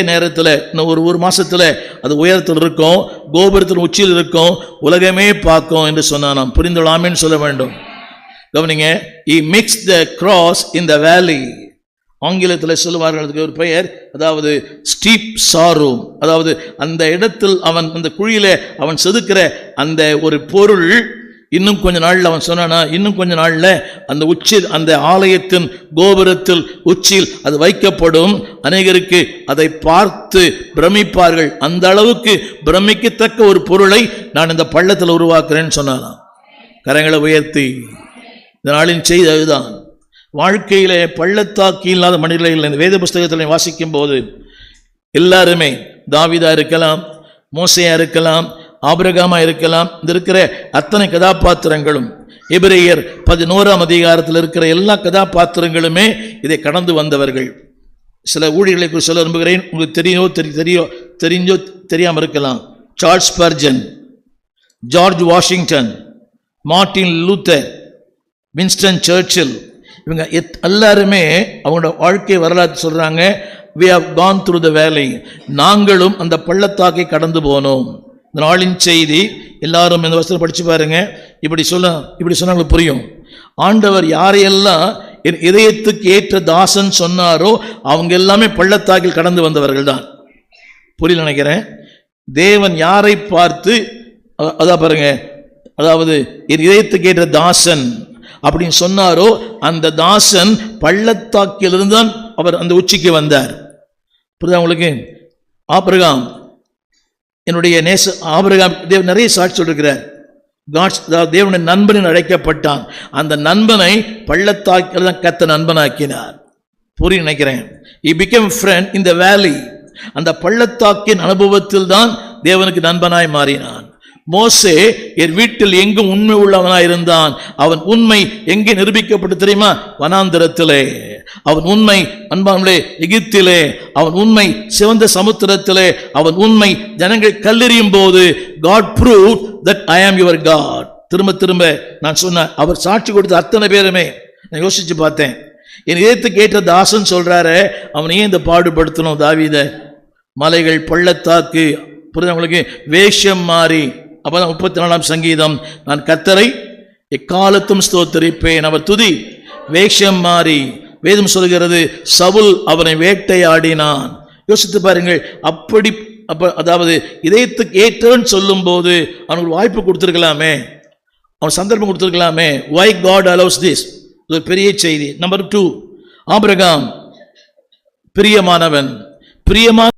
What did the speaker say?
நேரத்தில் இன்னும் ஒரு மாசத்துல அது உயரத்தில் இருக்கும், கோபுரத்தின் உச்சியில் இருக்கும், உலகமே பார்க்கும் என்று சொன்னான். புரிந்துள்ளாமேன்னு சொல்ல வேண்டும். கவனிங்க, he mixed the cross in the valley. ஆங்கிலத்தில் சொல்லுவார்கள் அதுக்கு ஒரு பெயர், அதாவது ஸ்டீப் சாரோ. அதாவது அந்த இடத்தில் அவன் அந்த குழியில அவன் செதுக்கிற அந்த ஒரு பொருள் இன்னும் கொஞ்ச நாள்ல அவன் சொன்னானா, இன்னும் கொஞ்ச நாள்ல அந்த உச்சியில் அந்த ஆலயத்தின் கோபுரத்தில் உச்சியில் அது வைக்கப்படும். அநேகருக்கு அதை பார்த்து பிரமிப்பார்கள். அந்த அளவுக்கு பிரமிக்கத்தக்க ஒரு பொருளை நான் இந்த பள்ளத்தில் உருவாக்குறேன்னு சொன்னானா. கரங்களை உயர்த்தி இந்த நாளின் செய்தி அதுதான். வாழ்க்கையில பள்ளத்தாக்கி இல்லாத மனிதர்கள் இல்லை. இந்த வேத புஸ்தகத்தில் வாசிக்கும் போது எல்லாருமே தாவீதா இருக்கலாம், மோசேயா இருக்கலாம், ஆபிரகாமா இருக்கலாம், இந்த இருக்கிற அத்தனை கதாபாத்திரங்களும் எபிரேயர் 11ஆம் அதிகாரத்தில் இருக்கிற எல்லா கதாபாத்திரங்களுமே இதை கடந்து வந்தவர்கள். சில ஊழியர்களை குறித்து சொல்ல விரும்புகிறேன். உங்களுக்கு தெரிஞ்சோ தெரியாமல் இருக்கலாம். Charles Spurgeon, George Washington, Martin Luther, Winston Churchill, இவங்க எல்லாருமே அவங்களோட வாழ்க்கை வரலாற்று சொல்றாங்க. we have gone through the valley. நாங்களும் அந்த பள்ளத்தாக்கை கடந்து போனோம். இந்த நாளின் செய்தி எல்லாரும் இந்த வசனம் படிச்சு பாருங்க. இப்படி சொன்னாங்க புரியும். ஆண்டவர் யாரையெல்லாம் என் இதயத்துக்கு ஏற்ற தாசன் சொன்னாரோ அவங்க எல்லாமே பள்ளத்தாக்கில் கடந்து வந்தவர்கள் தான். புரியல நினைக்கிறேன். தேவன் யாரை பார்த்து அதான் பாருங்க, அதாவது என் இதயத்துக்கு ஏற்ற தாசன் அப்படின்னு சொன்னாரோ அந்த தாசன் பள்ளத்தாக்கிலிருந்து தான் அவர் அந்த உச்சிக்கு வந்தார். புரியுதா உங்களுக்கு? ஆபிரகாம் என்னுடைய ஆபிரகாம் தேவன் நிறைய சாட்சி சொல்லிருக்கிறார். தேவனுடைய நண்பனின் அழைக்கப்பட்டான். அந்த நண்பனை பள்ளத்தாக்கில் தான் கர்த்தர் நண்பனாக்கினார். புரிய நினைக்கிறேன். he became friend in the valley. அந்த பள்ளத்தாக்கின் அனுபவத்தில் தான் தேவனுக்கு நண்பனாய் மாறினான். மோசே என் வீட்டில் எங்கும் உண்மை உள்ளவனாய் இருந்தான். அவன் உண்மை எங்கே நிரூபிக்கப்பட்டு தெரியுமா? வனாந்திரத்திலே. அவன் உண்மை அன்பானே எகிப்திலே. அவன் உண்மை சிவந்த சமுத்திரத்திலே. அவன் உண்மை ஜனங்கள் கல்லெறியும் போது God proved that I am your God. திரும்ப திரும்ப நான் சொன்ன அவர் சாட்சி கொடுத்த அத்தனை பேருமே நான் யோசிச்சு பார்த்தேன். என் இதயத்துக்கு ஏற்ற தாசன் சொல்றாரு, அவன் ஏன் இந்த பாடுபடுத்தணும்? தாவீத மலைகள் பள்ளத்தாக்கு புரிஞ்சவங்களுக்கு வேஷம் மாறி. அப்பதான் 34ஆம் சங்கீதம், நான் கர்த்தரை எக்காலத்தும் ஸ்தோத்திரிப்பேன், அவர் துதி வேஷம் மாறி. வேதம் சொல்கிறது சவுல் அவனை வேட்டையாடினான். யோசித்து பாருங்கள். அதாவது இதயத்துக்கு ஏற்றன்னு சொல்லும் போது அவனுக்கு வாய்ப்பு கொடுத்துருக்கலாமே, அவன் சந்தர்ப்பம் கொடுத்துருக்கலாமே. why God allows this? இது பெரிய செய்தி. நம்பர் 2, ஆபிரகாம் பிரியமானவன்.